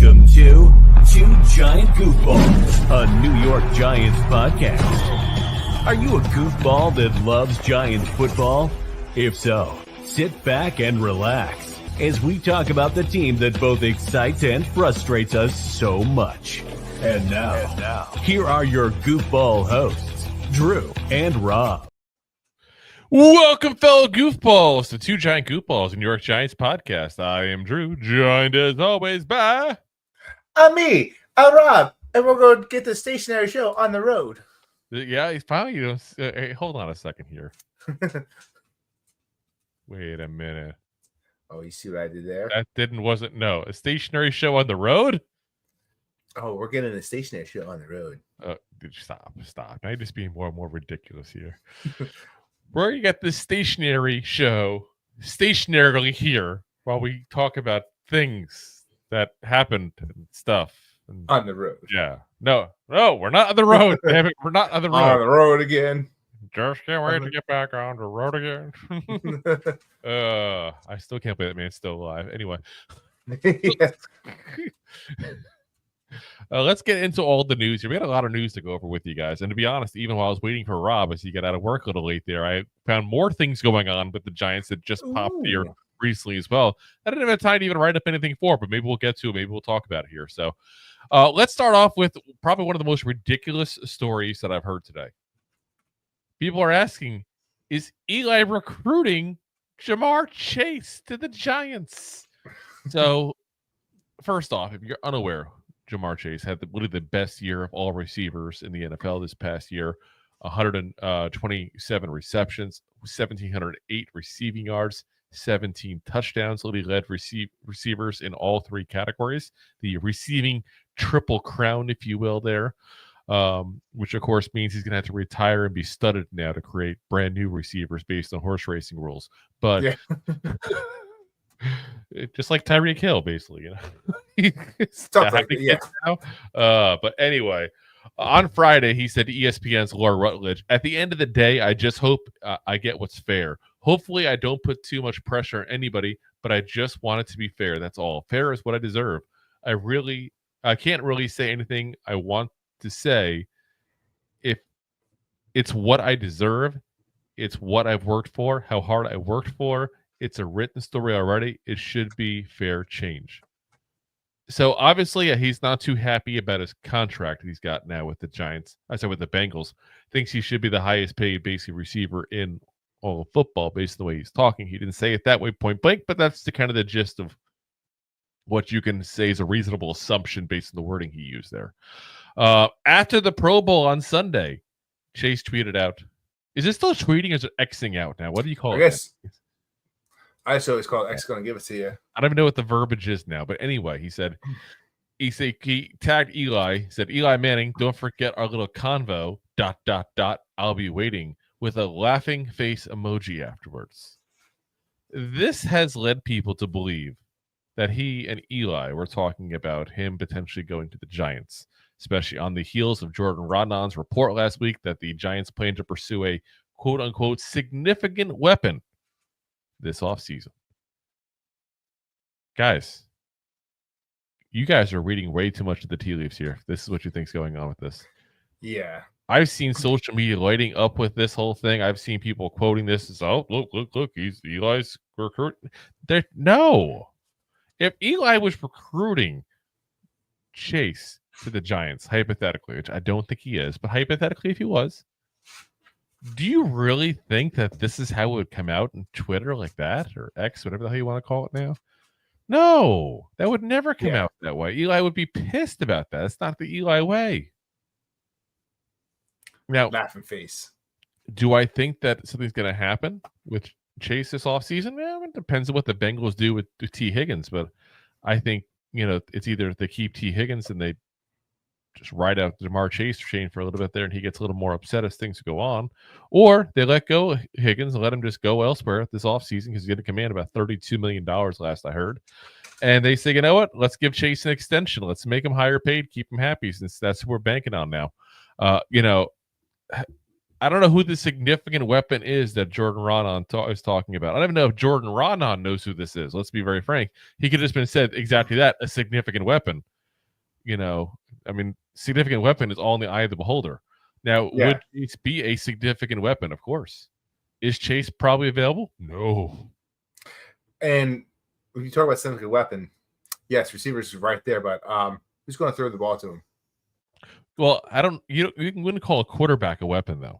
Welcome to Two Giant Goofballs, a New York Giants podcast. Are you a goofball that loves Giants football? If so, sit back and relax as we talk about the team that both excites and frustrates us so much. And now, here are your goofball hosts, Drew and Rob. Welcome, fellow goofballs, to Two Giant Goofballs, a New York Giants podcast. I am Drew, joined as always by... I'm me, I'm Rob, and we're going to get the stationary show on the road. Yeah, he's finally, hey, hold on a second here. Wait a minute. Oh, you see what I did there? That wasn't a stationary show on the road? Oh, we're getting a stationary show on the road. Stop. Now you're just being more and more ridiculous here. We're going to get this stationary show stationarily here while we talk about things that happened and stuff. On the road. Yeah. No, we're not on the road. Damn it, we're not on the road. On the road again. Just can't wait to get back on the road again. I still can't believe that man's still alive. Anyway. Yes. Let's get into all the news here. We had a lot of news to go over with you guys. And to be honest, even while I was waiting for Rob as he got out of work a little late there, I found more things going on with the Giants that just popped here recently as well. I didn't have time to even write up anything for, but maybe we'll get to it. Maybe we'll talk about it here. So let's start off with probably one of the most ridiculous stories that I've heard today. People are asking, is Eli recruiting Ja'Marr Chase to the Giants? So first off, if you're unaware, Ja'Marr Chase had literally the best year of all receivers in the NFL this past year. 127 receptions, 1,708 receiving yards, 17 touchdowns. Literally led receivers in all three categories. The receiving triple crown, if you will, there, which of course means he's going to have to retire and be studded now to create brand new receivers based on horse racing rules. But yeah. Just like Tyreek Hill, basically, But anyway, on Friday, he said to ESPN's Laura Rutledge, "At the end of the day, I just hope I get what's fair. Hopefully, I don't put too much pressure on anybody, but I just want it to be fair. That's all. Fair is what I deserve. I can't really say anything I want to say. If it's what I deserve, it's what I've worked for, how hard I worked for. It's a written story already. It should be fair change." So obviously he's not too happy about his contract he's got now with the Giants. With the Bengals. Thinks he should be the highest paid basic receiver in all of football based on the way he's talking. He didn't say it that way point blank, but that's the kind of the gist of what you can say is a reasonable assumption based on the wording he used there. After the Pro Bowl on Sunday, Chase tweeted out, is it still tweeting or is it Xing out now? What do you call it? I guess. I just always call it X going to give it to you. I don't even know what the verbiage is now, but anyway, he he tagged Eli, said, "Eli Manning, don't forget our little convo, ... I'll be waiting," with a laughing face emoji afterwards. This has led people to believe that he and Eli were talking about him potentially going to the Giants, especially on the heels of Jordan Rodnon's report last week that the Giants plan to pursue a quote-unquote significant weapon this offseason. Guys, you guys are reading way too much of the tea leaves here. This is what you think's going on with this. Yeah. I've seen social media lighting up with this whole thing. I've seen people quoting this as, "Oh, look, he's Eli's recruit." No. If Eli was recruiting Chase to the Giants, hypothetically, which I don't think he is, but hypothetically if he was, do you really think that this is how it would come out in Twitter like that, or X, whatever the hell you want to call it now? No, that would never come out that way. Eli would be pissed about that. It's not the Eli way. Now, laughing face. Do I think that something's going to happen with Chase this offseason? Well, it depends on what the Bengals do with T. Higgins, but I think, it's either they keep T. Higgins and they just ride out Ja'Marr Chase chain for a little bit there and he gets a little more upset as things go on, or they let go of Higgins and let him just go elsewhere this offseason because he's going to command about $32 million last I heard. And they say, you know what? Let's give Chase an extension. Let's make him higher paid, keep him happy, since that's what we're banking on now. I don't know who the significant weapon is that Jordan Rodnon is talking about. I don't even know if Jordan Rodnon knows who this is. Let's be very frank. He could have just been said exactly that, a significant weapon. significant weapon is all in the eye of the beholder. Now, Yeah. would Chase be a significant weapon? Of course. Is Chase probably available? No. And when you talk about significant weapon, yes, receivers is right there, but who's going to throw the ball to him? Well, you wouldn't call a quarterback a weapon, though.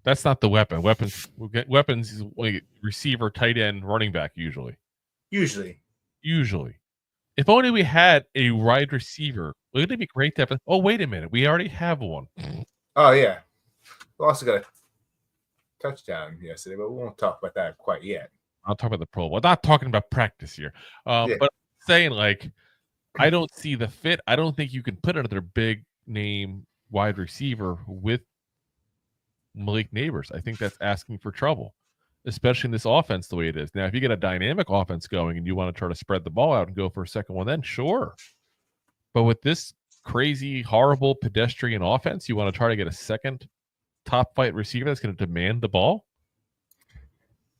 That's not the weapon. Weapons is like receiver, tight end, running back, usually. If only we had a wide receiver. Wouldn't it be great to have oh, wait a minute. We already have one. Oh, yeah. We also got a touchdown yesterday, but we won't talk about that quite yet. I'll talk about the Pro Bowl. I'm not talking about practice here. But I'm saying, like, I don't see the fit. I don't think you can put another big name wide receiver with Malik Neighbors. I think that's asking for trouble, especially in this offense the way it is. Now, if you get a dynamic offense going and you want to try to spread the ball out and go for a second one, then sure. But with this crazy, horrible pedestrian offense, you want to try to get a second top flight receiver that's going to demand the ball?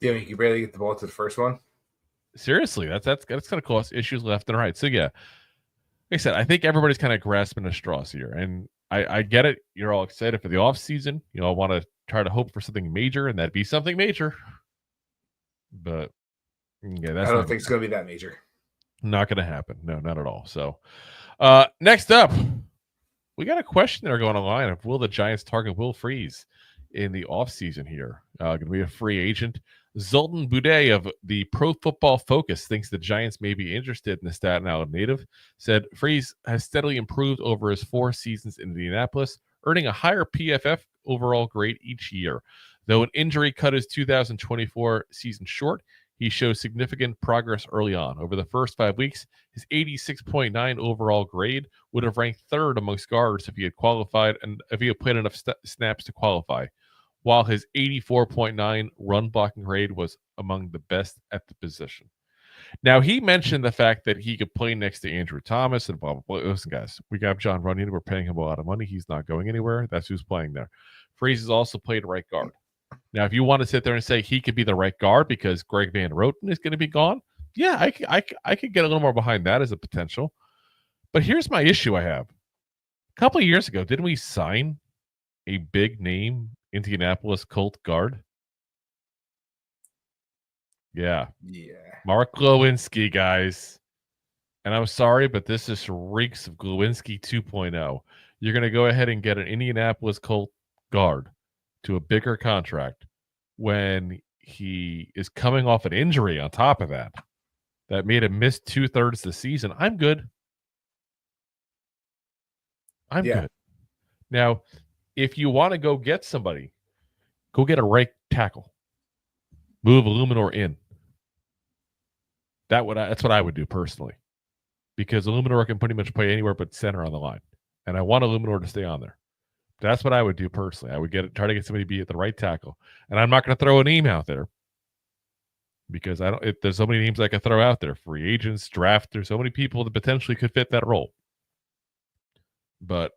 Yeah, you can barely get the ball to the first one. Seriously, that's going to cause issues left and right. So, yeah, like I said, I think everybody's kind of grasping at straws here. And I get it. You're all excited for the offseason. I want to try to hope for something major, and that'd be something major. But, yeah, I don't think it's going to be that major. Not going to happen. No, not at all. So, next up, we got a question there going online of will the Giants target Will Freeze in the offseason here? Going to be a free agent. Zoltan Boudet of the Pro Football Focus thinks the Giants may be interested in the Staten Island native. Said Freeze has steadily improved over his 4 seasons in Indianapolis, earning a higher PFF overall grade each year. Though an injury cut his 2024 season short, he shows significant progress early on. Over the first 5 weeks, his 86.9 overall grade would have ranked third amongst guards if he had qualified and if he had played enough snaps to qualify, while his 84.9 run blocking grade was among the best at the position. Now, he mentioned the fact that he could play next to Andrew Thomas and blah, blah, blah. Listen, guys, we got John Runyon. We're paying him a lot of money. He's not going anywhere. That's who's playing there. Freeze has also played right guard. Now, if you want to sit there and say he could be the right guard because Greg Van Roten is going to be gone, yeah, I could get a little more behind that as a potential. But here's my issue I have. A couple of years ago, didn't we sign a big name Indianapolis Colt guard? Yeah. Mark Glowinski, guys. And I'm sorry, but this just reeks of Glowinski 2.0. You're going to go ahead and get an Indianapolis Colt guard to a bigger contract when he is coming off an injury on top of that made him miss 2/3 the season. I'm good. I'm good. Now, if you want to go get somebody, go get a right tackle. Move Illuminor in. That's what I would do personally, because Illuminor can pretty much play anywhere but center on the line, and I want Illuminor to stay on there. That's what I would do personally. I would try to get somebody to be at the right tackle, and I'm not going to throw a name out there because there's so many names I could throw out there. Free agents, draft. There's so many people that potentially could fit that role. But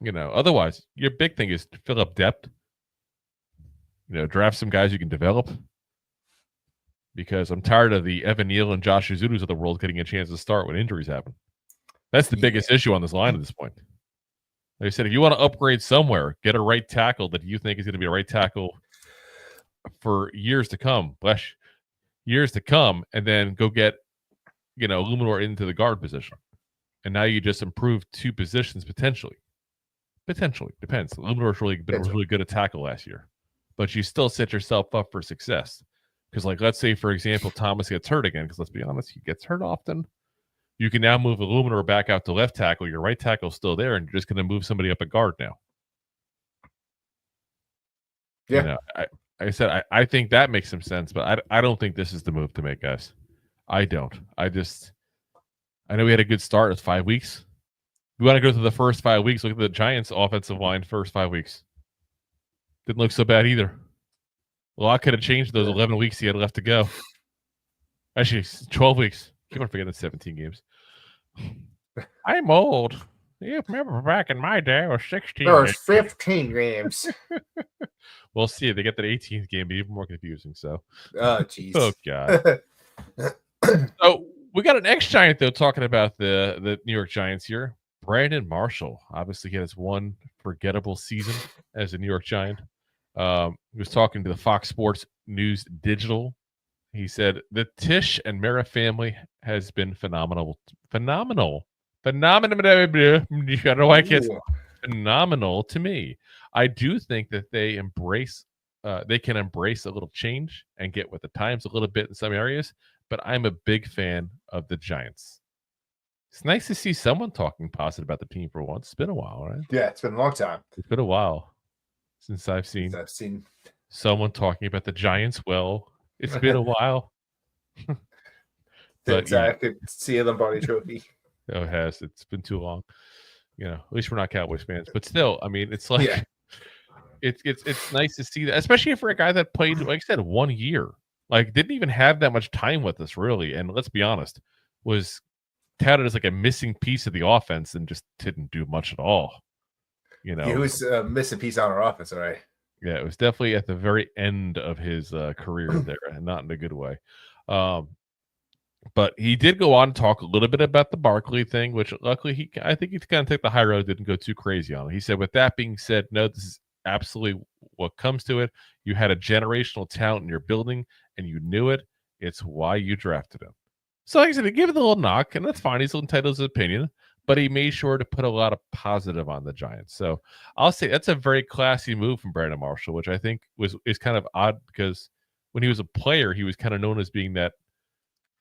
otherwise, your big thing is to fill up depth. Draft some guys you can develop. Because I'm tired of the Evan Neal and Josh Uzutus of the world getting a chance to start when injuries happen. That's the biggest issue on this line at this point. Like I said, if you want to upgrade somewhere, get a right tackle that you think is going to be a right tackle for years to come, and then go get, Illuminor into the guard position. And now you just improved 2 positions potentially. Potentially. Depends. Illuminor's been really good at tackle last year. But you still set yourself up for success. Because, let's say, for example, Thomas gets hurt again, because let's be honest, he gets hurt often. You can now move Illuminor back out to left tackle. Your right tackle's still there, and you're just going to move somebody up at guard now. Yeah. I think that makes some sense, but I don't think this is the move to make, guys. I don't. I know we had a good start. It's 5 weeks. We want to go through the first 5 weeks. Look at the Giants' offensive line first 5 weeks. Didn't look so bad either. A lot could have changed those 11 weeks he had left to go. Actually, 12 weeks. Keep on forgetting the 17 games. I'm old. You remember back in my day, it was 16. There was 15 games. We'll see. They get that 18th game, be even more confusing. So, oh, jeez. Oh, God. So, We got an ex-Giant, though, talking about the New York Giants here. Brandon Marshall. Obviously, he has one forgettable season as a New York Giant. He was talking to the Fox Sports News Digital. He said, the Tisch and Mara family has been phenomenal. Phenomenal. I don't know why I can't say phenomenal to me. I do think that they can embrace a little change and get with the times a little bit in some areas, but I'm a big fan of the Giants. It's nice to see someone talking positive about the team for once. It's been a while, right? Yeah, it's been a long time. It's been a while since I've seen someone talking about the Giants. Well, it's been a while. But I could see a Lombardi trophy. Oh, it has. It's been too long. At least we're not Cowboys fans. But still, I mean, it's like it's nice to see that, especially for a guy that played, like I said, 1 year. Like, didn't even have that much time with us, really. And let's be honest, was touted as like a missing piece of the offense and just didn't do much at all. He was a missing piece on our offense, all right? Yeah, it was definitely at the very end of his career there, and not in a good way. But he did go on to talk a little bit about the Barkley thing, which luckily I think he kind of took the high road, didn't go too crazy on it. He said, with that being said, no, this is absolutely what comes to it. You had a generational talent in your building, and you knew it. It's why you drafted him. So like I said, he gave it a little knock, and that's fine. He's entitled to his opinion, but he made sure to put a lot of positive on the Giants. So I'll say that's a very classy move from Brandon Marshall, which I think is kind of odd because when he was a player, he was kind of known as being that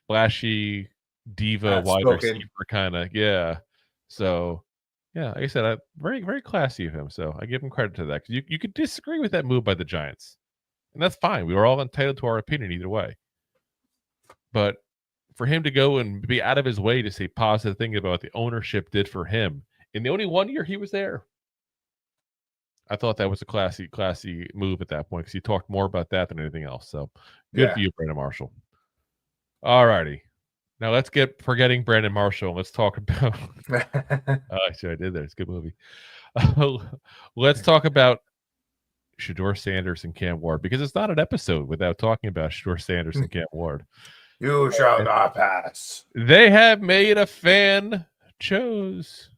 flashy diva wide receiver kind of. Yeah. So yeah, like I said, very, very classy of him. So I give him credit to that, because you could disagree with that move by the Giants, and that's fine. We were all entitled to our opinion either way. But for him to go and be out of his way to say positive things about what the ownership did for him in the only 1 year he was there, I thought that was a classy move at that point, because he talked more about that than anything else. So good for you, Brandon Marshall. All righty. Now let's get forgetting Brandon Marshall. Let's talk about actually I did there. It's a good movie. Let's talk about Shedeur Sanders and Cam Ward, because it's not an episode without talking about Shedeur Sanders and Cam Ward. You shall not pass. They have made a fan choose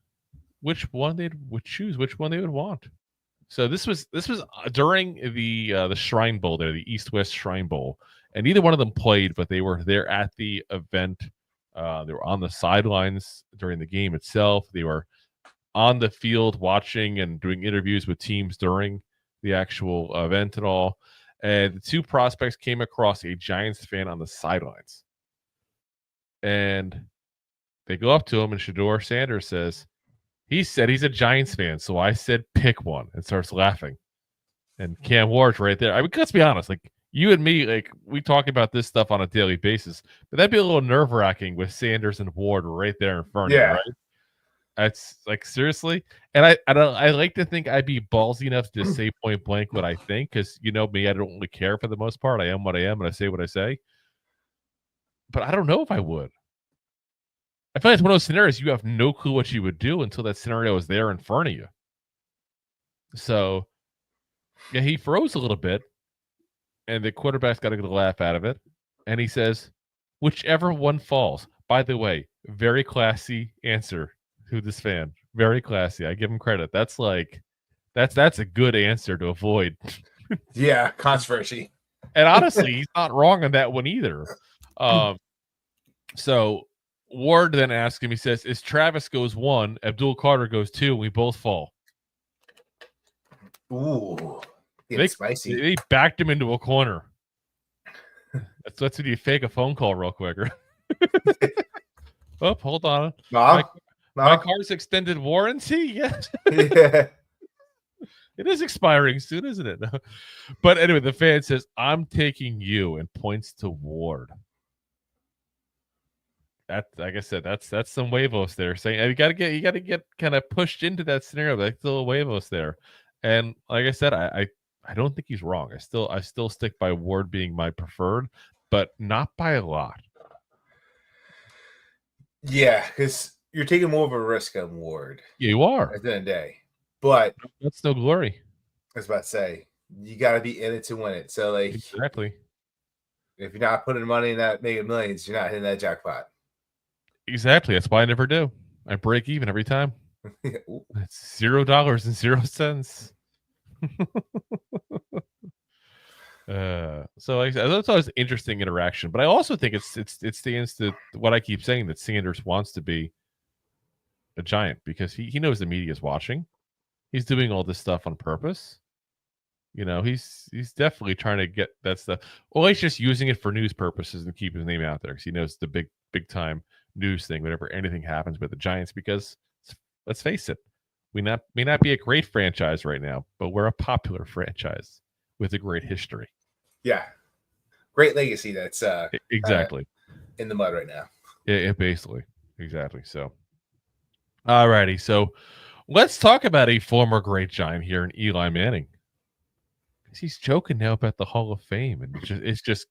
which one they would want. So this was during the Shrine Bowl there, the East-West Shrine Bowl, and neither one of them played, but they were there at the event. They were on the sidelines during the game itself. They were on the field watching and doing interviews with teams during the actual event and all. And the two prospects came across a Giants fan on the sidelines. And they go up to him, and Shedeur Sanders says, he said he's a Giants fan, so I said pick one, and starts laughing. And Cam Ward's right there. I mean, let's be honest, like you and me, like we talk about this stuff on a daily basis, but that'd be a little nerve-wracking with Sanders and Ward right there in front of you, right? That's like, seriously. And I like to think I'd be ballsy enough to say point blank what I think, because you know me, I don't really care for the most part. I am what I am, and I say what I say. But I don't know if I would. I feel like it's one of those scenarios you have no clue what you would do until that scenario is there in front of you. So, yeah, he froze a little bit, and the quarterback's got a good laugh out of it. And he says, whichever one falls. By the way, very classy answer to this fan. Very classy. I give him credit. That's a good answer to avoid. Yeah, controversy. And honestly, he's not wrong on that one either. So Ward then asks him, he says, if Travis goes 1, Abdul Carter goes 2, and we both fall. Ooh, spicy. They backed him into a corner. That's when you fake a phone call real quick. Oh, hold on. My car's extended warranty? Yes. Yeah. It is expiring soon, isn't it? But anyway, the fan says, I'm taking you, and points to Ward. That, like I said, that's some huevos there. Saying you gotta get kind of pushed into that scenario, like the little huevos there. And like I said, I don't think he's wrong. I still stick by Ward being my preferred, but not by a lot. Yeah, because you're taking more of a risk on Ward. Yeah, you are. At the end of the day. But that's no glory. I was about to say, you got to be in it to win it. So, like, exactly. If you're not putting money in that Mega Millions, you're not hitting that jackpot. Exactly. That's why I never do. I break even every time. Ooh. It's $0.00. So that's always an interesting interaction. But I also think it stands to what I keep saying, that Sanders wants to be a Giant because he knows the media is watching. He's doing all this stuff on purpose. He's definitely trying to get that stuff. Well, he's just using it for news purposes and keep his name out there because he knows the big time news thing whenever anything happens with the Giants. Because let's face it, we may not be a great franchise right now, but we're a popular franchise with a great history. Yeah, great legacy that's exactly in the mud right now. Yeah, basically, exactly. So, alrighty, so let's talk about a former great Giant here in Eli Manning. He's joking now about the Hall of Fame, and it's just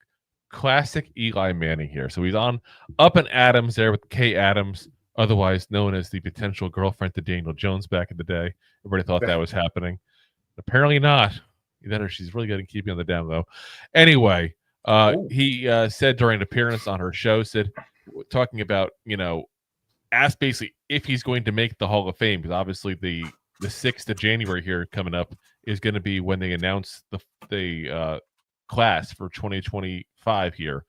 classic Eli Manning here. So he's on Up and Adams there with Kay Adams, otherwise known as the potential girlfriend to Daniel Jones back in the day. Everybody thought that was happening. Apparently not. Either she's really good at keeping on the down low. Anyway, he said during an appearance on her show, talking about, asked basically if he's going to make the Hall of Fame, because obviously the 6th of January here coming up is going to be when they announce the class for 2025 here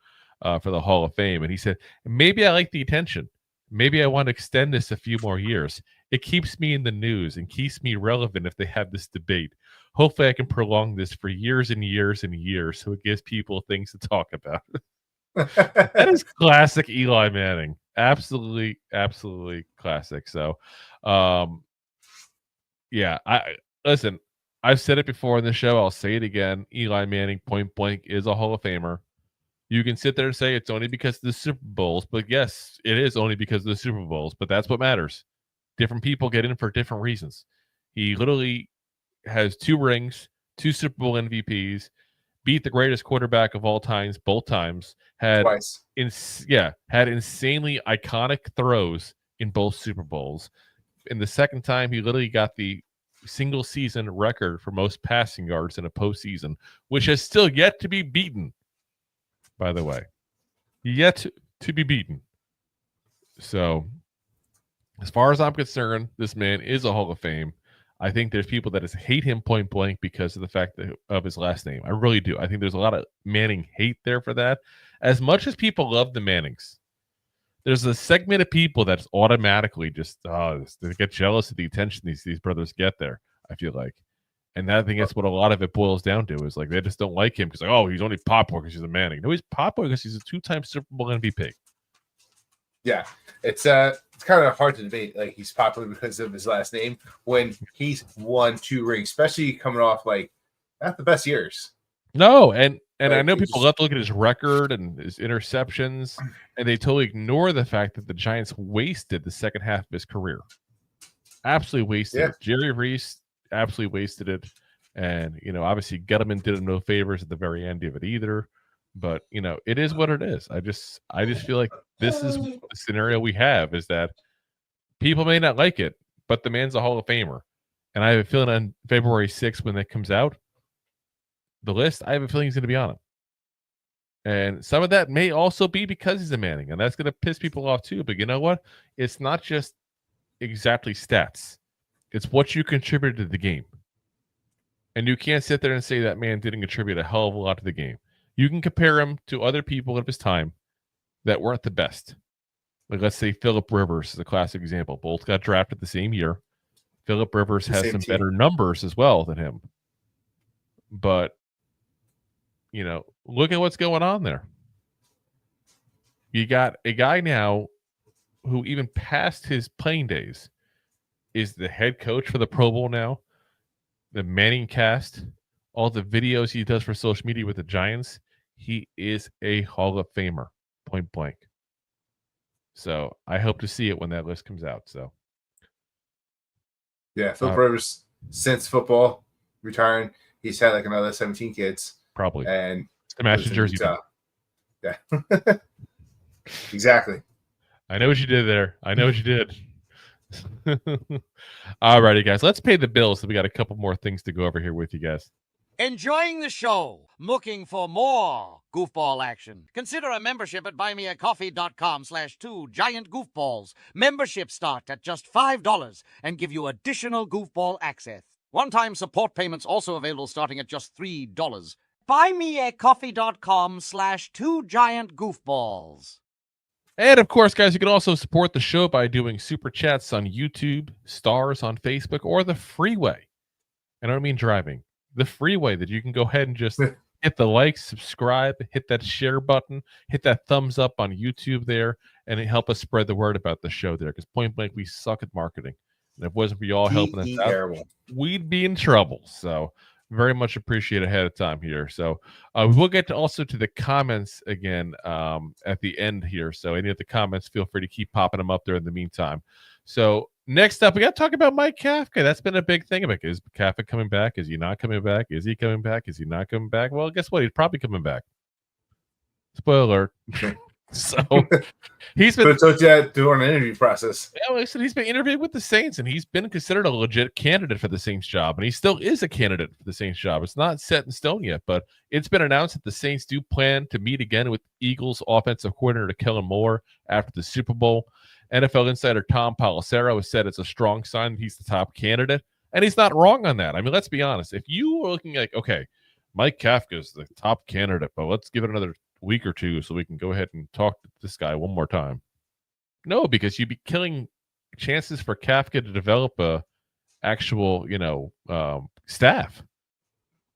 for the Hall of Fame. And he said, maybe I like the attention. Maybe I want to extend this a few more years. It keeps me in the news and keeps me relevant if they have this debate. Hopefully I can prolong this for years and years and years so it gives people things to talk about. That is classic Eli Manning. Absolutely, absolutely classic. So, yeah, listen, I've said it before in the show. I'll say it again. Eli Manning, point blank, is a Hall of Famer. You can sit there and say it's only because of the Super Bowls, but yes, it is only because of the Super Bowls, but that's what matters. Different people get in for different reasons. He literally has 2 rings, 2 Super Bowl MVPs, beat the greatest quarterback of all times, both times, had Twice. Had insanely iconic throws in both Super Bowls. In the second time, he literally got the single season record for most passing yards in a postseason, which has still yet to be beaten, by the way. Yet to be beaten. So, as far as I'm concerned, this man is a Hall of Fame. I think there's people that just hate him point blank because of the fact of his last name. I really do. I think there's a lot of Manning hate there for that. As much as people love the Mannings, there's a segment of people that's automatically just they get jealous of the attention these brothers get there, I feel like. And I think that's what a lot of it boils down to, is like they just don't like him because, he's only popular because he's a Manning. No, he's popular because he's a 2-time Super Bowl MVP. Yeah, it's kind of hard to debate. Like, he's popular because of his last name when he's won 2 rings, especially coming off like not the best years. No, and I know people love to look at his record and his interceptions, and they totally ignore the fact that the Giants wasted the second half of his career. Absolutely wasted it. Jerry Reese absolutely wasted it. And, obviously Gettleman did him no favors at the very end of it either. But, it is what it is. I just feel like this is the scenario we have, is that people may not like it, but the man's a Hall of Famer. And I have a feeling on February 6th when that comes out, the list, I have a feeling he's going to be on it. And some of that may also be because he's a Manning, and that's going to piss people off too. But you know what? It's not just exactly stats. It's what you contributed to the game. And you can't sit there and say that man didn't contribute a hell of a lot to the game. You can compare him to other people of his time that weren't the best. Like, let's say Phillip Rivers is a classic example. Both got drafted the same year. Phillip Rivers has some better numbers as well than him. But, look at what's going on there. You got a guy now who, even past his playing days, is the head coach for the Pro Bowl now. The Manning cast, all the videos he does for social media with the Giants, he is a Hall of Famer, point blank. So I hope to see it when that list comes out. So, yeah, Phillip Rivers, since football, retiring, he's had like another 17 kids. Probably. And to match the jersey. Yeah. Exactly. I know what you did there. All righty, guys. Let's pay the bills. So we got a couple more things to go over here with you guys. Enjoying the show? Looking for more goofball action? Consider a membership at buymeacoffee.com/2giantgoofballs. Memberships start at just $5 and give you additional goofball access. One-time support payments also available starting at just $3. buymeacoffee.com/2giantgoofballs. And of course, guys, you can also support the show by doing super chats on YouTube, stars on Facebook, or the freeway. And I don't mean driving. The freeway that you can go ahead and just hit the like, subscribe, hit that share button, hit that thumbs up on YouTube there, and it help us spread the word about the show there. Because point blank, we suck at marketing. And if it wasn't for you all helping us out, we'd be in trouble. So very much appreciate ahead of time here. So we will get also to the comments again at the end here. So any of the comments, feel free to keep popping them up there in the meantime. So next up, we got to talk about Mike Kafka. That's been a big thing. About is Kafka coming back? Is he not coming back? Is he coming back? Is he not coming back? Well, guess what? He's probably coming back. Spoiler alert. So he's been during an interview process. Yeah, listen, he's been interviewed with the Saints, and he's been considered a legit candidate for the Saints job, and he still is a candidate for the Saints job. It's not set in stone yet, but it's been announced that the Saints do plan to meet again with Eagles offensive coordinator Kellen Moore after the Super Bowl. NFL insider Tom Pelissero has said it's a strong sign that he's the top candidate, and he's not wrong on that. I mean, let's be honest. If you were looking like, okay, Mike Kafka is the top candidate, but let's give it another week or two so we can go ahead and talk to this guy one more time. No, because you'd be killing chances for Kafka to develop a actual, staff.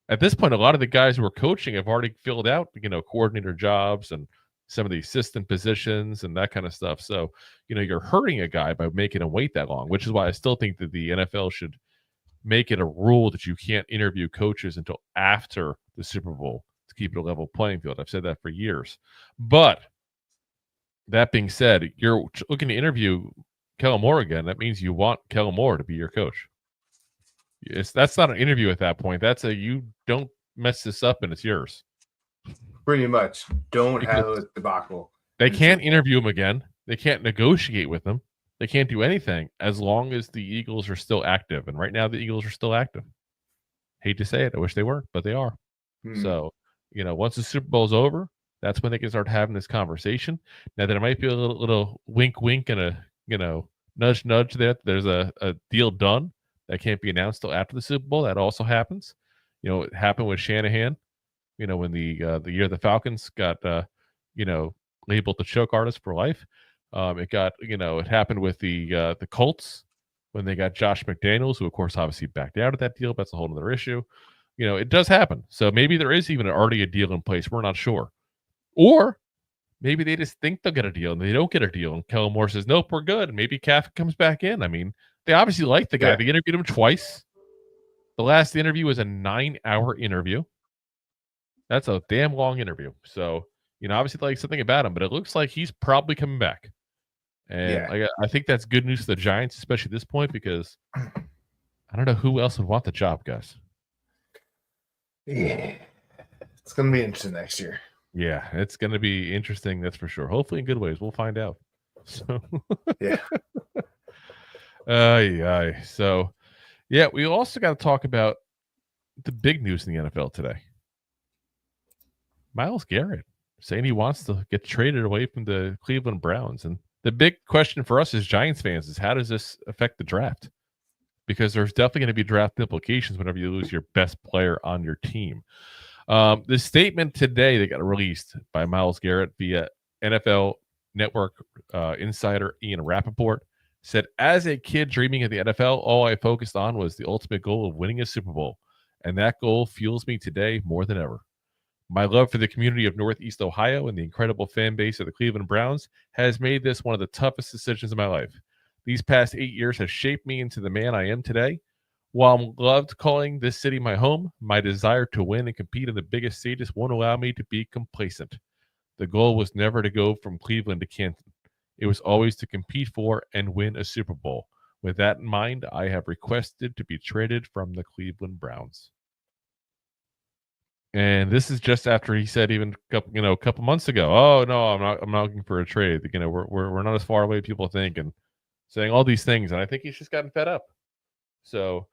At this point, a lot of the guys who are coaching have already filled out, coordinator jobs and some of the assistant positions and that kind of stuff. So, you're hurting a guy by making him wait that long, which is why I still think that the NFL should make it a rule that you can't interview coaches until after the Super Bowl to keep it a level playing field. I've said that for years. But that being said, you're looking to interview Kellen Moore again. That means you want Kellen Moore to be your coach. That's not an interview at that point. That's you don't mess this up and it's yours. Pretty much. Don't have a debacle. They can't interview him again. They can't negotiate with him. They can't do anything as long as the Eagles are still active. And right now the Eagles are still active. Hate to say it. I wish they weren't, but they are. So, once the Super Bowl is over, that's when they can start having this conversation. Now, there might be a little wink, wink, and a, nudge, nudge there. There's a deal done that can't be announced till after the Super Bowl. That also happens. It happened with Shanahan, when the year the Falcons got, labeled the choke artist for life. It happened with the Colts when they got Josh McDaniels, who, of course, obviously backed out of that deal. But that's a whole other issue. It does happen. So maybe there is even already a deal in place. We're not sure. Or maybe they just think they'll get a deal and they don't get a deal. And Kellen Moore says, nope, we're good. And maybe Kafka comes back in. I mean, they obviously like the guy. Yeah. They interviewed him twice. The last interview was a 9-hour interview. That's a damn long interview. So, obviously they like something about him, but it looks like he's probably coming back. And I think that's good news to the Giants, especially at this point, because I don't know who else would want the job, guys. Yeah. It's going to be interesting next year. Yeah, it's going to be interesting, that's for sure. Hopefully in good ways. We'll find out. So, yeah. So, yeah, we also got to talk about the big news in the NFL today. Myles Garrett saying he wants to get traded away from the Cleveland Browns. And the big question for us as Giants fans is, how does this affect the draft? Because there's definitely going to be draft implications whenever you lose your best player on your team. The statement today that got released by Myles Garrett via NFL Network insider Ian Rappaport said, as a kid dreaming of the NFL, all I focused on was the ultimate goal of winning a Super Bowl. And that goal fuels me today more than ever. My love for the community of Northeast Ohio and the incredible fan base of the Cleveland Browns has made this one of the toughest decisions of my life. These past 8 years have shaped me into the man I am today. While I'm loved calling this city my home, my desire to win and compete in the biggest stages won't allow me to be complacent. The goal was never to go from Cleveland to Canton. It was always to compete for and win a Super Bowl. With that in mind, I have requested to be traded from the Cleveland Browns. And this is just after he said even a couple months ago, oh no, I'm not looking for a trade. We're not as far away as people think, and saying all these things. And I think he's just gotten fed up. So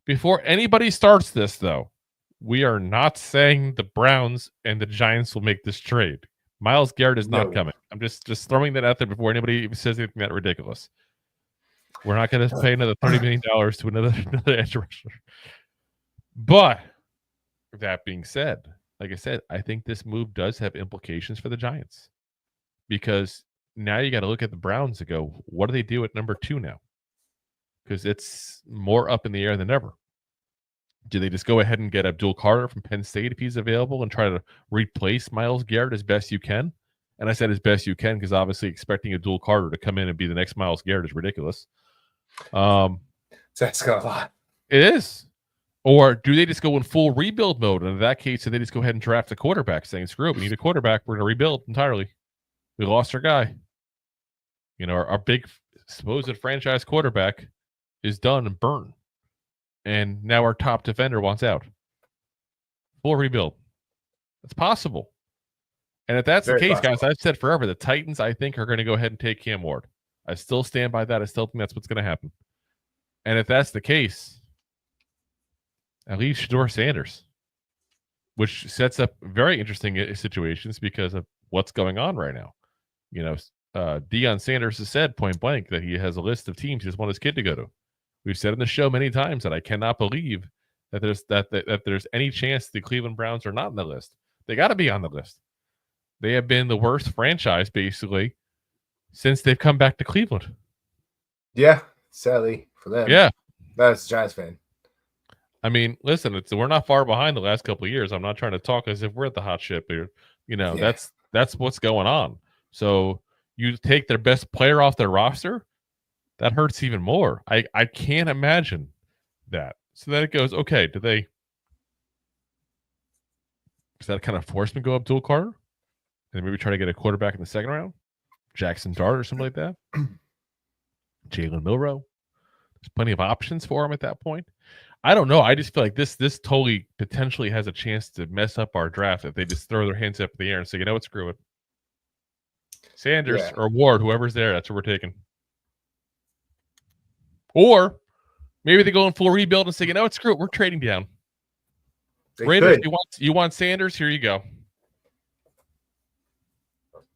before anybody starts this, though, we are not saying the Browns and the Giants will make this trade. Myles Garrett is not coming. I'm just throwing that out there before anybody even says anything that ridiculous. We're not going to pay another $30 million to another edge rusher. But that being said, like I said, I think this move does have implications for the Giants because now you got to look at the Browns and go, what do they do at number 2 now? Because it's more up in the air than ever. Do they just go ahead and get Abdul Carter from Penn State if he's available and try to replace Myles Garrett as best you can? And I said as best you can because obviously expecting Abdul Carter to come in and be the next Myles Garrett is ridiculous. That's got a lot. It is. Or do they just go in full rebuild mode? And in that case, do they just go ahead and draft a quarterback saying, screw it, we need a quarterback. We're going to rebuild entirely. We lost our guy. You know, our big supposed franchise quarterback is done and burned. And now our top defender wants out. Full rebuild. It's possible. And if that's the case, guys, I've said forever, the Titans, I think, are going to go ahead and take Cam Ward. I still stand by that. I still think that's what's going to happen. And if that's the case, at least Shedeur Sanders, which sets up very interesting situations because of what's going on right now. You know, Deion Sanders has said point blank that he has a list of teams he just wants his kid to go to. We've said in the show many times that I cannot believe that there's any chance the Cleveland Browns are not on the list. They got to be on the list. They have been the worst franchise basically since they've come back to Cleveland. Yeah, sadly for them. Yeah, that's a Giants fan. I mean, listen, we're not far behind the last couple of years. I'm not trying to talk as if we're at the hot ship here. You know, that's what's going on. So you take their best player off their roster, that hurts even more. I can't imagine that. So then it goes, okay, does that kind of force me to go Abdul Carter? And maybe try to get a quarterback in the second round? Jackson Dart or something like that? Jalen Milroe? There's plenty of options for him at that point. I don't know. I just feel like this totally potentially has a chance to mess up our draft if they just throw their hands up in the air and say, you know what, screw it. Sanders or Ward, whoever's there, that's what we're taking. Or maybe they go in full rebuild and say, you know what, screw it, we're trading down. Raiders, you want Sanders? Here you go.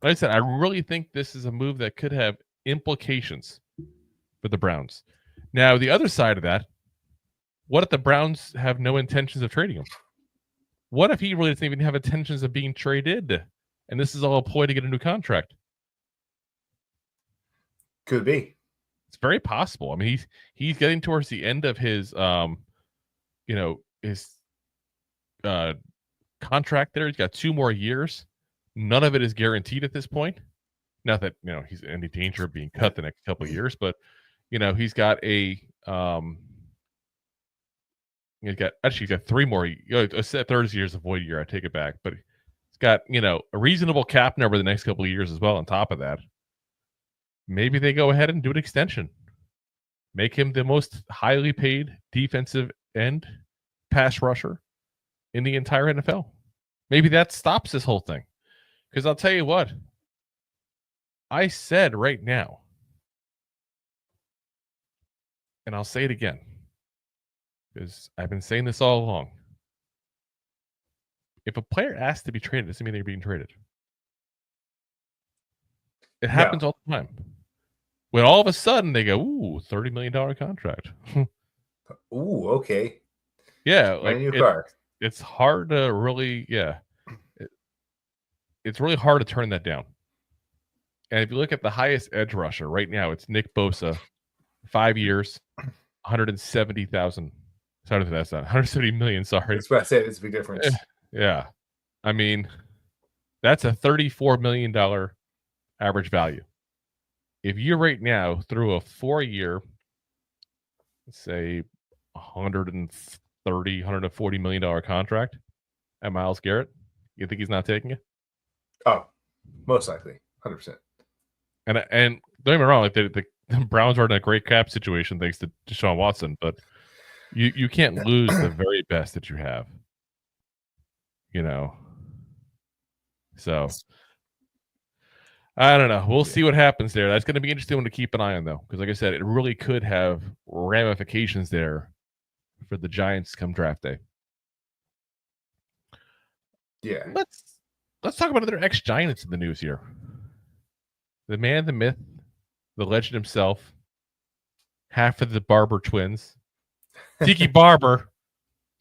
Like I said, I really think this is a move that could have implications for the Browns. Now, the other side of that, what if the Browns have no intentions of trading him? What if he really doesn't even have intentions of being traded? And this is all a ploy to get a new contract? Could be. It's very possible. I mean, he's getting towards the end of his contract there. He's got 2 more years. None of it is guaranteed at this point. Not that, you know, he's in any danger of being cut the next couple of years, but, you know, he's got he's got 3 more. A third year's a void year. I take it back, but he's got, you know, a reasonable cap number the next couple of years as well. On top of that, maybe they go ahead and do an extension, make him the most highly paid defensive end pass rusher in the entire NFL. Maybe that stops this whole thing. Because I'll tell you what, I said right now, and I'll say it again, because I've been saying this all along. If a player asks to be traded, it doesn't mean they're being traded. It happens all the time. When all of a sudden they go, ooh, $30 million contract. Ooh, okay. Yeah. Like it's hard to really, it's really hard to turn that down. And if you look at the highest edge rusher right now, it's Nick Bosa, 5 years, 170,000. Sorry, that's not 170 million. Sorry. That's what I said. It's a big difference. Yeah. I mean, that's a $34 million average value. If you right now through a 4-year, let's say $140 million contract at Myles Garrett, you think he's not taking it? Oh, most likely, 100%. And don't get me wrong, like the Browns are in a great cap situation thanks to Deshaun Watson, but you can't lose the very best that you have, you know. So I don't know. We'll see what happens there. That's going to be interesting one to keep an eye on, though, because like I said, it really could have ramifications there for the Giants come draft day. Yeah. Let's talk about other ex-Giants in the news here. The man, the myth, the legend himself, half of the Barber twins, Tiki Barber,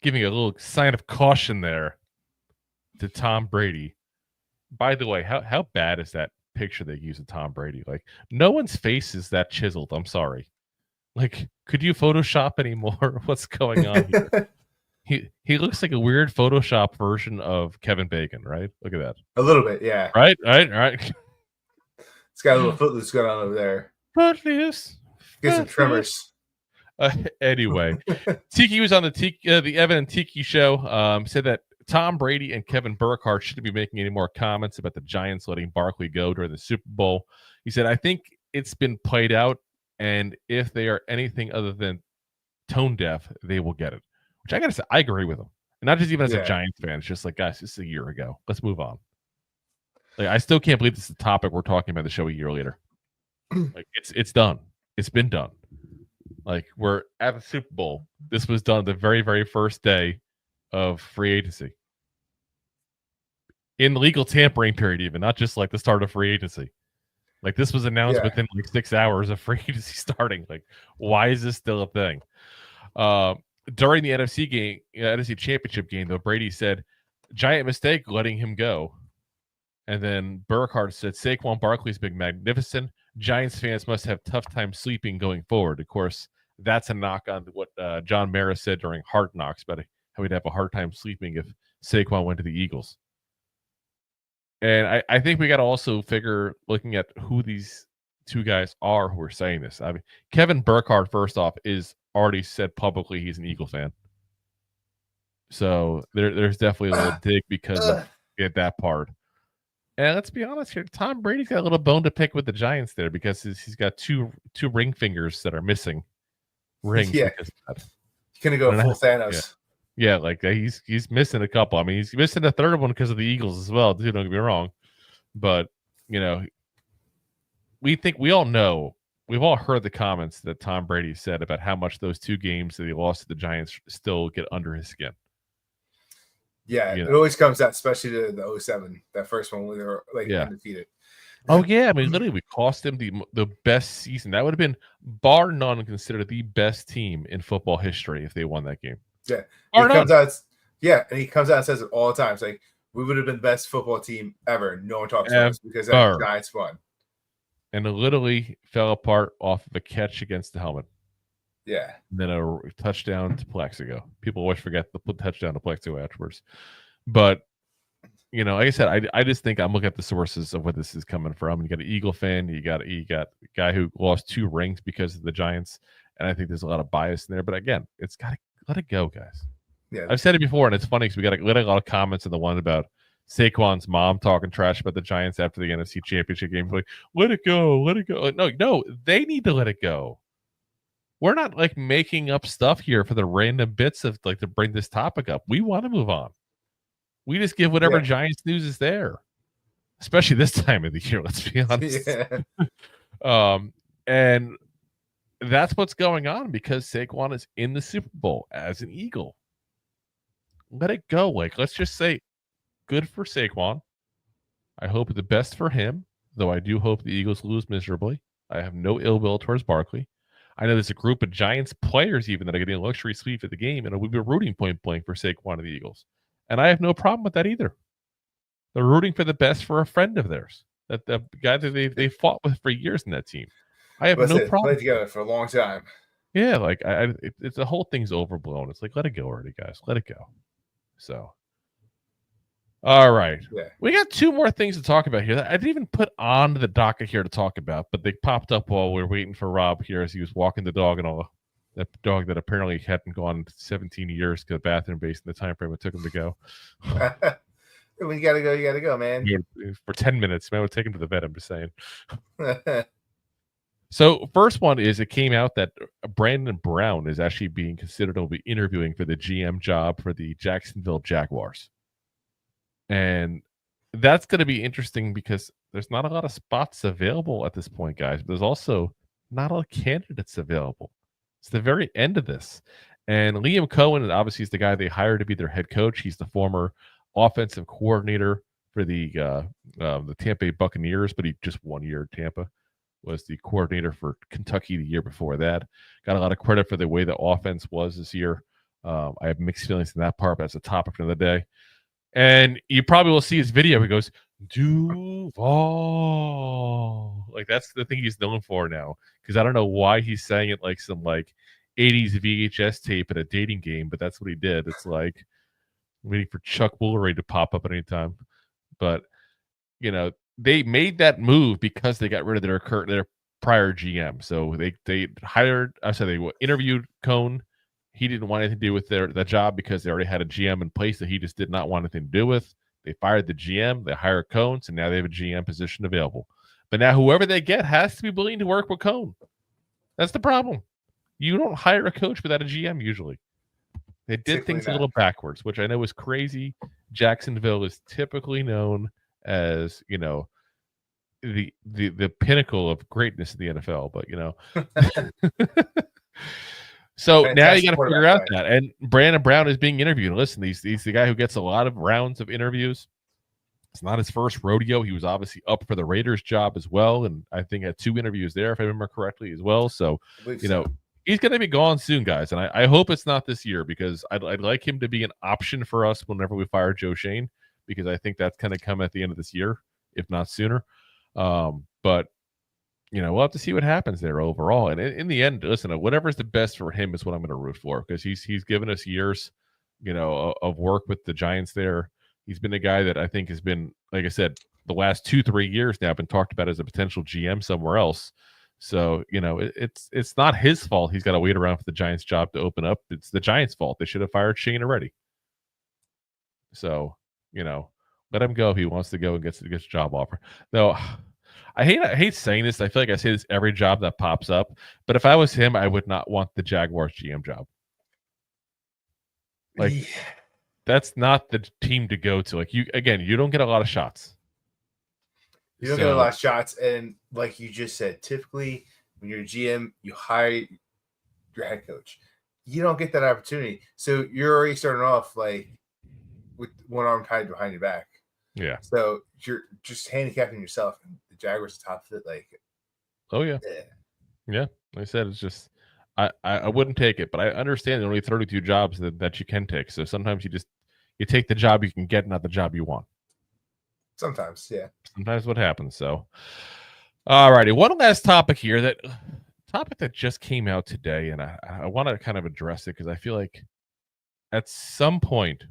giving a little sign of caution there to Tom Brady. By the way, how bad is that picture they use of Tom Brady? Like, no one's face is that chiseled. I'm sorry. Like, could you Photoshop anymore? What's going on here? He looks like a weird Photoshop version of Kevin Bacon, right? Look at that. A little bit, yeah. Right. It's got a little footloose going on over there. Footloose. Get some tremors. Anyway, Tiki was on the Evan and Tiki show. Said that Tom Brady and Kevin Burkhardt shouldn't be making any more comments about the Giants letting Barkley go during the Super Bowl. He said, I think it's been played out, and if they are anything other than tone deaf, they will get it. Which I gotta say, I agree with him. And not just even as a Giants fan. It's just like, guys, this is a year ago. Let's move on. Like, I still can't believe this is the topic we're talking about the show a year later. Like, it's done. It's been done. Like, we're at the Super Bowl. This was done the very, very first day of free agency. In the legal tampering period, even, not just like the start of free agency. Like, this was announced within like 6 hours of free agency starting. Like, why is this still a thing? During the NFC Championship game, though, Brady said, giant mistake letting him go. And then Burkhardt said, Saquon Barkley's been magnificent. Giants fans must have tough time sleeping going forward. Of course, that's a knock on what John Mara said during Hard Knocks about how he'd have a hard time sleeping if Saquon went to the Eagles. And I think we got to also figure, looking at who these two guys are who are saying this. I mean, Kevin Burkhardt, first off, is already said publicly he's an Eagle fan. So there's definitely a little dig because of that part. And let's be honest here, Tom Brady's got a little bone to pick with the Giants there because he's got two ring fingers that are missing rings. Yeah, he's gonna go full Thanos. Yeah, like he's missing a couple. I mean, he's missing a third one because of the Eagles as well. Dude, don't get me wrong, but we all know. We've all heard the comments that Tom Brady said about how much those two games that he lost to the Giants still get under his skin. Yeah, it always comes out, especially the 07, that first one when they were undefeated. Oh yeah, I mean literally we cost him the best season. That would have been bar none considered the best team in football history if they won that game. Yeah, he comes out and says it all the time. It's like, we would have been the best football team ever. No one talks about us because that Giants won. And it literally fell apart off of a catch against the helmet. Yeah. And then a touchdown to Plexico. People always forget the touchdown to Plexico afterwards. But, like I said, I just think I'm looking at the sources of where this is coming from. You got an Eagle fan. You got a guy who lost 2 rings because of the Giants. And I think there's a lot of bias in there. But again, it's got to let it go, guys. Yeah. I've said it before, and it's funny because we got a lot of comments in the one about Saquon's mom talking trash about the Giants after the NFC Championship game. Like, let it go. Like, no, they need to let it go. We're not like making up stuff here for the random bits of like to bring this topic up. We want to move on. We just give whatever Giants news is there, especially this time of the year. Let's be honest. Yeah. And that's what's going on because Saquon is in the Super Bowl as an Eagle. Let it go. Like, let's just say, good for Saquon. I hope the best for him, though I do hope the Eagles lose miserably. I have no ill will towards Barkley. I know there's a group of Giants players even that are getting a luxury suite at the game, and we've been rooting point blank for Saquon and the Eagles. And I have no problem with that either. They're rooting for the best for a friend of theirs, that the guy that they fought with for years in that team. I have no problem. Played together for a long time. Yeah, like it's the whole thing's overblown. It's like, let it go already, guys. Let it go. So, all right. Yeah. We got 2 more things to talk about here that I didn't even put on the docket here to talk about, but they popped up while we were waiting for Rob here as he was walking the dog and all. That dog that apparently hadn't gone 17 years to the bathroom based on the time frame it took him to go. When you gotta go, man. For 10 minutes, man, I would take him to the vet. I'm just saying. So first one is it came out that Brandon Brown is actually being considered to be interviewing for the GM job for the Jacksonville Jaguars. And that's going to be interesting because there's not a lot of spots available at this point, guys. But there's also not a lot of candidates available. It's the very end of this. And Liam Cohen, obviously, is the guy they hired to be their head coach. He's the former offensive coordinator for the Tampa Bay Buccaneers, but he just 1 year at Tampa. Was the coordinator for Kentucky the year before that. Got a lot of credit for the way the offense was this year. I have mixed feelings in that part, but that's a topic for the day. And you probably will see his video. He goes, Duval. Like, that's the thing he's known for now. Because I don't know why he's saying it like some 80s VHS tape at a dating game, but that's what he did. It's like waiting for Chuck Woolery to pop up at any time. But, they made that move because they got rid of their prior GM. So they interviewed Cohn. He didn't want anything to do with the job because they already had a GM in place that he just did not want anything to do with. They fired the GM. They hired Cohn, so now they have a GM position available. But now whoever they get has to be willing to work with Cohn. That's the problem. You don't hire a coach without a GM usually. They did things a little backwards, which I know is crazy. Jacksonville is typically known as, the pinnacle of greatness in the NFL, but so Fantastic. Now you got to figure out that. And Brandon Brown is being interviewed. Listen, he's the guy who gets a lot of rounds of interviews. It's not his first rodeo. He was obviously up for the Raiders job as well, and I think had 2 interviews there, if I remember correctly, as well. So he's going to be gone soon, guys, and I hope it's not this year because I'd like him to be an option for us whenever we fire Joe Shane, because I think that's going to come at the end of this year, if not sooner. But we'll have to see what happens there overall. And in the end, listen, whatever's the best for him is what I'm going to root for, because he's given us years, of work with the Giants there. He's been a guy that I think has been, like I said, the last 2-3 years now been talked about as a potential GM somewhere else. So, it's not his fault. He's got to wait around for the Giants job to open up. It's the Giants' fault. They should have fired Shane already. So, let him go if he wants to go and gets a job offer. Though I hate saying this. I feel like I say this every job that pops up. But if I was him, I would not want the Jaguars GM job. That's not the team to go to. You don't get a lot of shots. You don't get a lot of shots. And like you just said, typically when you're a GM, you hire your head coach. You don't get that opportunity. So you're already starting off with one arm tied behind your back. Yeah. So you're just handicapping yourself. And the Jaguars are top of it. Oh yeah. Yeah. Like I said, it's just I wouldn't take it, but I understand there are only 32 jobs that you can take. So sometimes you take the job you can get, not the job you want. Sometimes, yeah. Sometimes what happens. So, all righty. One last topic here. That topic that just came out today, and I want to kind of address it because I feel like at some point,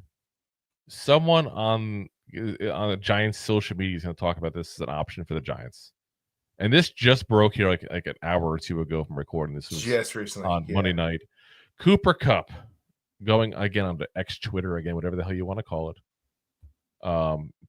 someone on the Giants' social media is going to talk about this as an option for the Giants. And this just broke here like an hour or 2 ago from recording. This was just recently on Monday night. Cooper Kupp going again on the X Twitter again, whatever the hell you want to call it.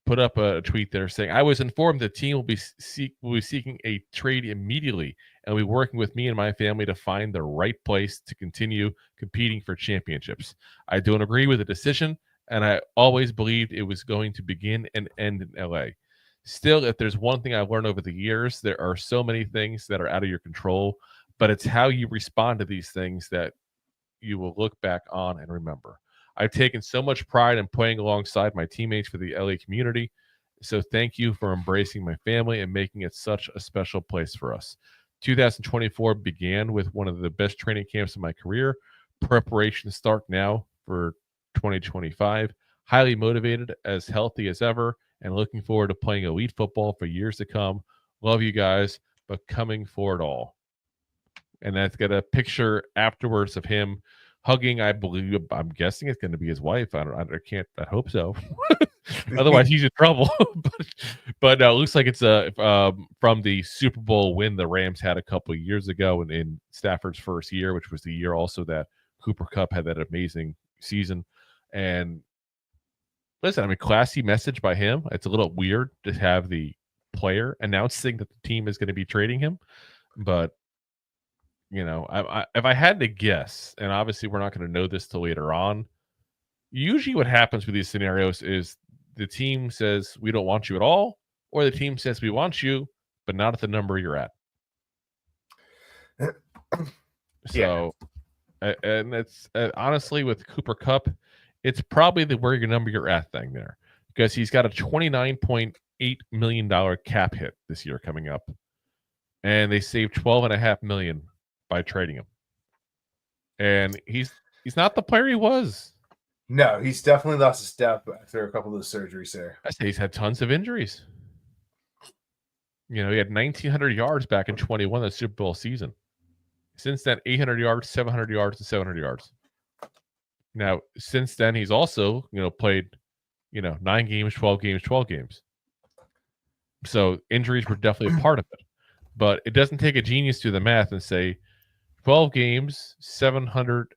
Put up a tweet there saying, "I was informed the team will be seeking a trade immediately and will be working with me and my family to find the right place to continue competing for championships. I don't agree with the decision, and I always believed it was going to begin and end in LA. Still, if there's one thing I've learned over the years, there are so many things that are out of your control, but it's how you respond to these things that you will look back on and remember. I've taken so much pride in playing alongside my teammates for the LA community, so thank you for embracing my family and making it such a special place for us. 2024 began with one of the best training camps of my career. Preparations start now for 2025. Highly motivated, as healthy as ever, and looking forward to playing elite football for years to come. Love you guys, but coming for it all." And that's got a picture afterwards of him hugging, I'm guessing it's going to be his wife. I hope so. Otherwise, he's in trouble. but it looks like it's from the Super Bowl win the Rams had a couple of years ago in Stafford's first year, which was the year also that Cooper Kupp had that amazing season. And listen, classy message by him. It's a little weird to have the player announcing that the team is going to be trading him, but if I had to guess, and obviously we're not going to know this till later on, usually what happens with these scenarios is the team says we don't want you at all, or the team says we want you, but not at the number you're at. So, and it's honestly with Cooper Kupp, it's probably the where your number you're at thing there. because he's got a $29.8 million cap hit this year coming up. And they saved $12.5 million by trading him. And he's not the player he was. No, he's definitely lost a step after a couple of those surgeries there. I say he's had tons of injuries. He had 1,900 yards back in 21, the Super Bowl season. Since then, 800 yards, 700 yards, and 700 yards. Now, since then, he's also, played, 9 games, 12 games, 12 games. So injuries were definitely a part of it. But it doesn't take a genius to do the math and say 12 games, 700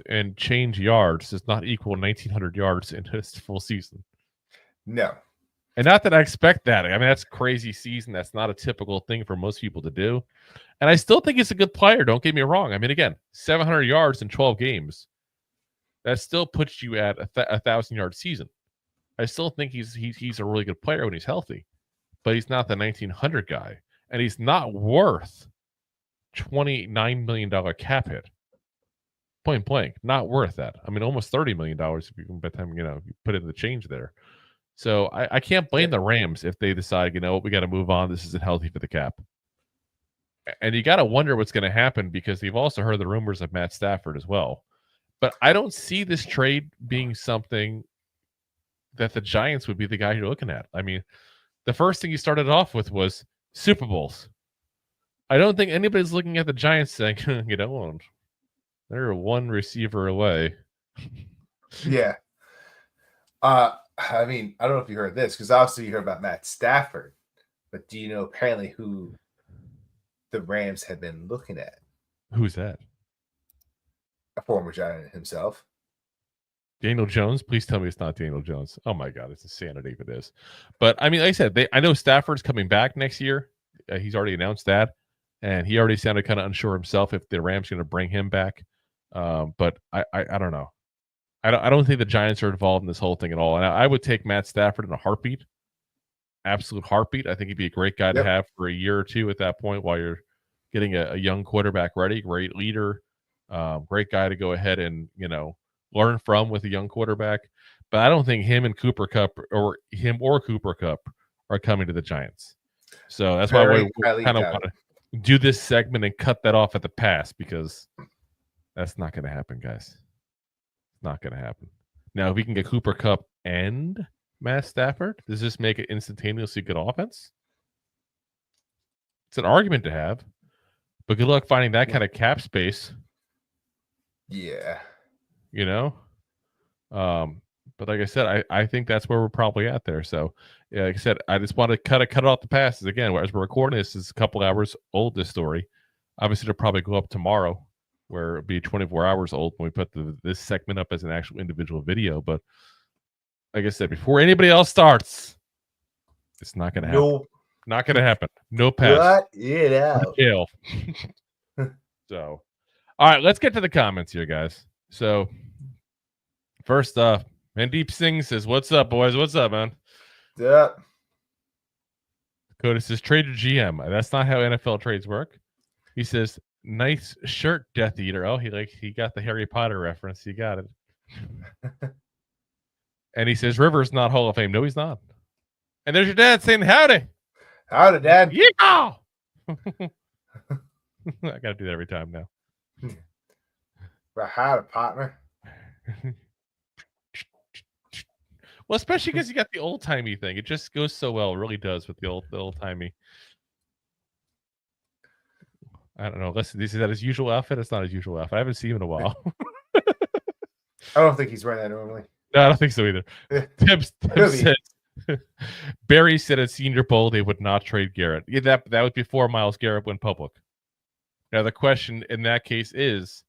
and change yards does not equal 1,900 yards in his full season. No. And not that I expect that. I mean, that's a crazy season. That's not a typical thing for most people to do. And I still think he's a good player. Don't get me wrong. I mean, again, 700 yards in 12 games. That still puts you at a 1,000-yard season. I still think he's a really good player when he's healthy. But he's not the 1,900 guy. And he's not worth $29 million cap hit. Point blank. Not worth that. I mean, almost $30 million if you can bet them, you put in the change there. So I can't blame the Rams if they decide, we got to move on. This isn't healthy for the cap. And you got to wonder what's going to happen because you've also heard the rumors of Matt Stafford as well. But I don't see this trade being something that the Giants would be the guy you're looking at. I mean, the first thing you started off with was Super Bowls. I don't think anybody's looking at the Giants saying, they're one receiver away. Yeah. I mean, I don't know if you heard this because obviously you heard about Matt Stafford, but do you know apparently who the Rams have been looking at? Who's that? A former Giant himself. Daniel Jones? Please tell me it's not Daniel Jones. Oh my God, it's insanity if it is. But I mean, like I said, I know Stafford's coming back next year. He's already announced that, and he already sounded kind of unsure himself if the Rams are going to bring him back. But I don't know. I don't think the Giants are involved in this whole thing at all. And I would take Matt Stafford in a heartbeat. Absolute heartbeat. I think he'd be a great guy to have for a year or two at that point while you're getting a young quarterback ready. Great leader. Great guy to go ahead and, learn from with a young quarterback. But I don't think him and Cooper Kupp or Cooper Kupp are coming to the Giants. So that's why we kind of want to do this segment and cut that off at the pass because that's not going to happen, guys. Not going to happen. Now, if we can get Cooper Kupp and Matt Stafford, does this make it instantaneously good offense? It's an argument to have, but good luck finding that kind of cap space. Yeah. But like I said, I think that's where we're probably at there. So, yeah, like I said, I just want to cut it off the passes again. As we're recording this is a couple hours old, this story. Obviously, it'll probably go up tomorrow, where it'll be 24 hours old when we put this segment up as an actual individual video. But like I said, before anybody else starts, it's not going to happen. Nope. Not going to happen. No pass. Cut it out. Jail. So, all right, let's get to the comments here, guys. So, first off, Mandeep Singh says, "What's up, boys? What's up, man?" Yeah. Dakota says, "Trade your GM." That's not how NFL trades work. He says, "Nice shirt, Death Eater." Oh, he got the Harry Potter reference. He got it. And he says, "Rivers not Hall of Fame." No, he's not. And there's your dad saying, "Howdy." Howdy, Dad. Yeah. I got to do that every time now. Howdy, partner. Well, especially because you got the old timey thing. It just goes so well. It really does with the old timey. I don't know. Listen, is that his usual outfit? It's not his usual outfit. I haven't seen him in a while. I don't think he's wearing that normally. No, I don't think so either. Tibbs said, Barry said at Senior Bowl they would not trade Garrett. Yeah, that was before Myles Garrett went public. Now the question in that case is,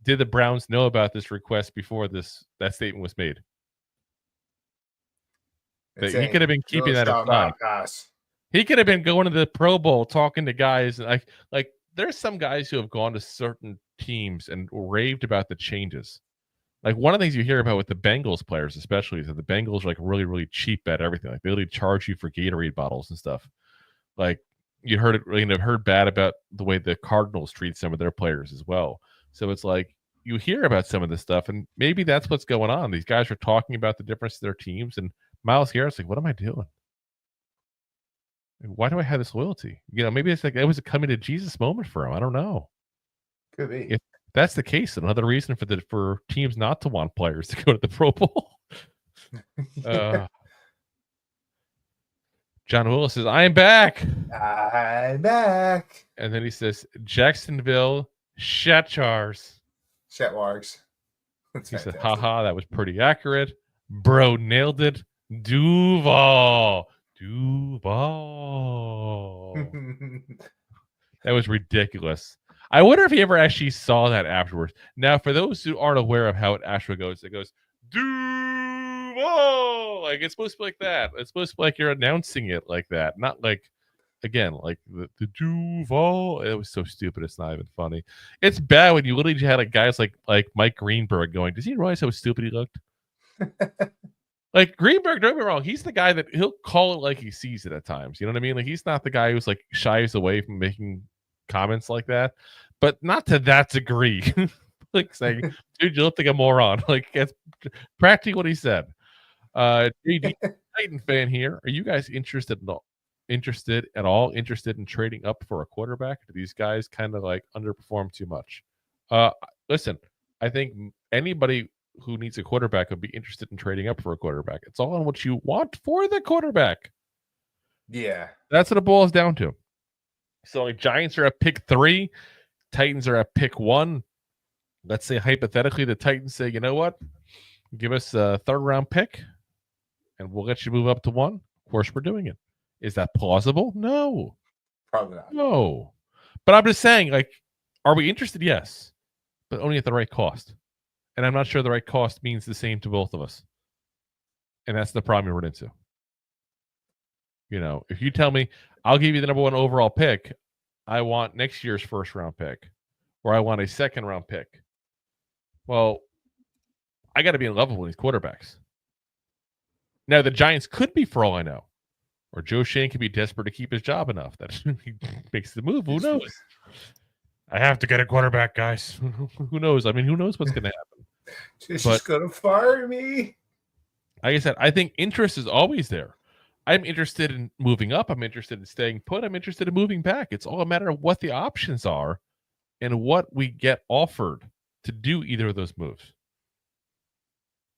did the Browns know about this request before that statement was made? He could have been keeping that aside. He could have been going to the Pro Bowl, talking to guys, and like there's some guys who have gone to certain teams and raved about the changes. Like one of the things you hear about with the Bengals players, especially, is that the Bengals are like really, really cheap at everything. Like they literally charge you for Gatorade bottles and stuff. Like heard bad about the way the Cardinals treat some of their players as well. So it's like you hear about some of this stuff, and maybe that's what's going on. These guys are talking about the difference in their teams, and Myles Garrett's like, what am I doing? Why do I have this loyalty? Maybe it's like it was a coming to Jesus moment for him. I don't know. Could be. If that's the case, another reason for teams not to want players to go to the Pro Bowl. John Willis says, "I'm back." I'm back. And then he says, "Jacksonville Shatchars." Shatwargs. He said, "Haha, that was pretty accurate. Bro, nailed it. Duval." That was ridiculous. I wonder if he ever actually saw that afterwards. Now, for those who aren't aware of how it actually goes, it goes, Duval! Like, it's supposed to be like that. It's supposed to be like you're announcing it like that. Not like, again, like the Duval. It was so stupid. It's not even funny. It's bad when you literally had guys like Mike Greenberg going, does he realize how stupid he looked? Like Greenberg, don't get me wrong, he's the guy that he'll call it like he sees it at times. You know what I mean? Like he's not the guy who's like shies away from making comments like that, but not to that degree. Like saying, dude, you look like a moron. Like that's practically what he said. JD Titan fan here. Are you guys interested at all in trading up for a quarterback? Do these guys kind of like underperform too much? Listen, I think anybody who needs a quarterback would be interested in trading up for a quarterback. It's all on what you want for the quarterback. Yeah. That's what it boils down to. So like Giants are at pick 3, Titans are at pick 1. Let's say hypothetically the Titans say, you know what? Give us a 3rd round pick and we'll let you move up to 1. Of course we're doing it. Is that plausible? No. Probably not. No. But I'm just saying, like, are we interested? Yes. But only at the right cost. And I'm not sure the right cost means the same to both of us. And that's the problem we run into. If you tell me, I'll give you the number 1 overall pick, I want next year's 1st round pick, or I want a 2nd round pick. Well, I got to be in love with these quarterbacks. Now, the Giants could be, for all I know. Or Joe Shane could be desperate to keep his job enough that he makes the move. Who knows? I have to get a quarterback, guys. Who knows? I mean, who knows what's going to happen? She's going to fire me. Like I said, I think interest is always there. I'm interested in moving up. I'm interested in staying put. I'm interested in moving back. It's all a matter of what the options are and what we get offered to do either of those moves.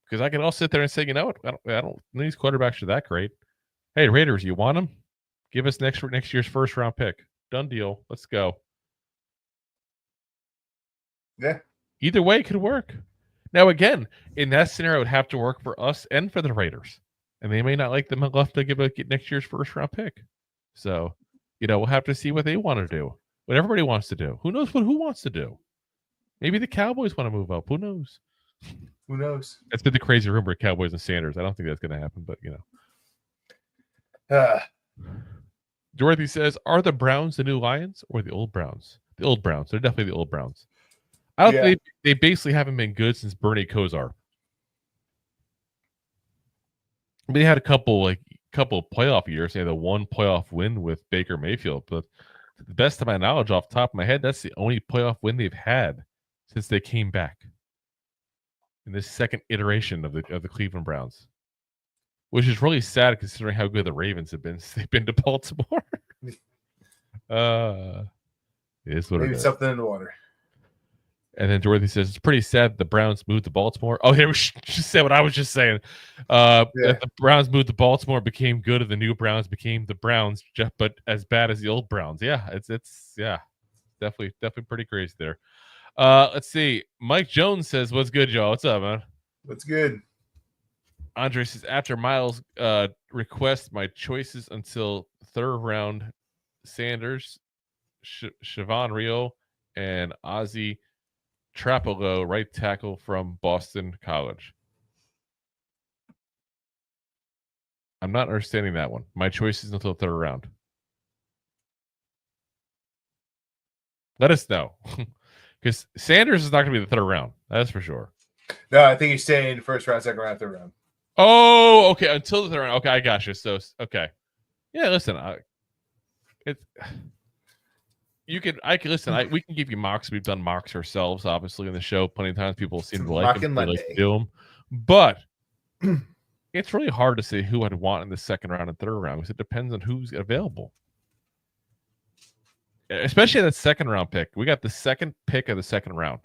Because I can all sit there and say, you know what? I don't these quarterbacks are that great. Hey, Raiders, you want them? Give us next year's 1st round pick. Done deal. Let's go. Yeah. Either way, it could work. Now, again, in that scenario, it would have to work for us and for the Raiders. And they may not like them enough to get next year's 1st round pick. So, we'll have to see what they want to do. What everybody wants to do. Who knows who wants to do? Maybe the Cowboys want to move up. Who knows? Who knows? That's been the crazy rumor of Cowboys and Sanders. I don't think that's going to happen, but, Dorothy says, are the Browns the new Lions or the old Browns? The old Browns. They're definitely the old Browns. I don't think they basically haven't been good since Bernie Kosar. They had a couple playoff years. They had a 1 playoff win with Baker Mayfield, but to the best of my knowledge, off the top of my head, that's the only playoff win they've had since they came back in this 2nd iteration of the Cleveland Browns, which is really sad considering how good the Ravens have been since they've been to Baltimore. Maybe something in the water. And then Dorothy says, it's pretty sad the Browns moved to Baltimore. Oh, here we just said what I was just saying. That the Browns moved to Baltimore, became good, and the new Browns became the Browns, but as bad as the old Browns. Yeah, it's definitely pretty crazy there. Let's see. Mike Jones says, what's good, y'all? What's up, man? What's good? Andre says, after Myles request my choices until 3rd round, Sanders, Siobhan Rio, and Ozzie Trapolo, right tackle from Boston College. I'm not understanding that one. My choices until 3rd round. Let us know. Because Sanders is not going to be the 3rd round. That's for sure. No, I think he's saying 1st round, 2nd round, 3rd round. Oh, okay. Until the 3rd round. Okay, I got you. So, okay. Yeah, listen. We can give you mocks. We've done mocks ourselves, obviously, in the show. Plenty of times people seem to like them. They like to do them. But It's really hard to say who I'd want in the second round and third round because it depends on who's available. Especially that second round pick. We got the second pick of the second round.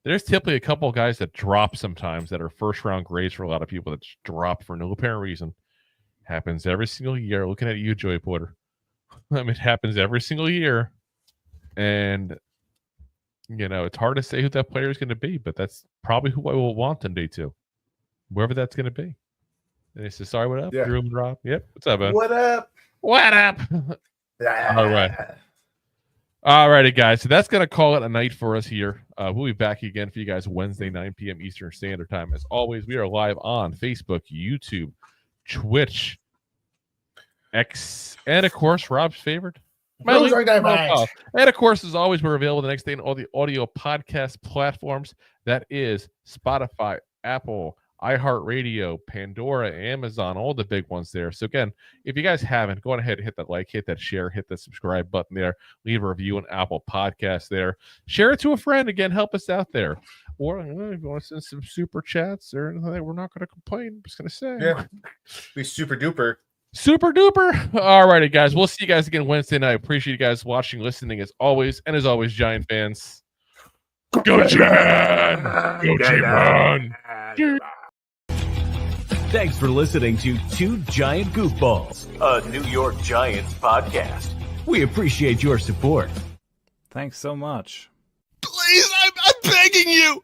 There's typically a couple of guys that drop sometimes that are first round grades for a lot of people that drop for no apparent reason. Happens every single year. Looking at you, Joey Porter. It happens every single year. And, it's hard to say who that player is going to be, but that's probably who I will want on day 2. Wherever that's going to be. And he says, sorry, what up? Yeah. Drew and Rob. Yep. What's up, man? What up? What up? All right. All righty, guys. So that's going to call it a night for us here. We'll be back again for you guys Wednesday, 9 p.m. Eastern Standard Time. As always, we are live on Facebook, YouTube, Twitch, X, and, of course, Rob's favorite. And, of course, as always, we're available the next day on all the audio podcast platforms. That is Spotify, Apple, iHeartRadio, Pandora, Amazon, all the big ones there. So again, if you guys haven't, go ahead and hit that like, hit that share, hit that subscribe button there, leave a review on Apple Podcasts there, share it to a friend. Again, help us out there. Or if you want to send some super chats or anything, we're not going to complain. I'm just going to say, yeah, be super duper. Super duper. All righty, guys. We'll see you guys again Wednesday night. Appreciate you guys watching, listening as always, and as always, Giant fans. Go Giant! Go Giant! Thanks for listening to Two Giant Goofballs, a New York Giants podcast. We appreciate your support. Thanks so much. Please, I'm begging you.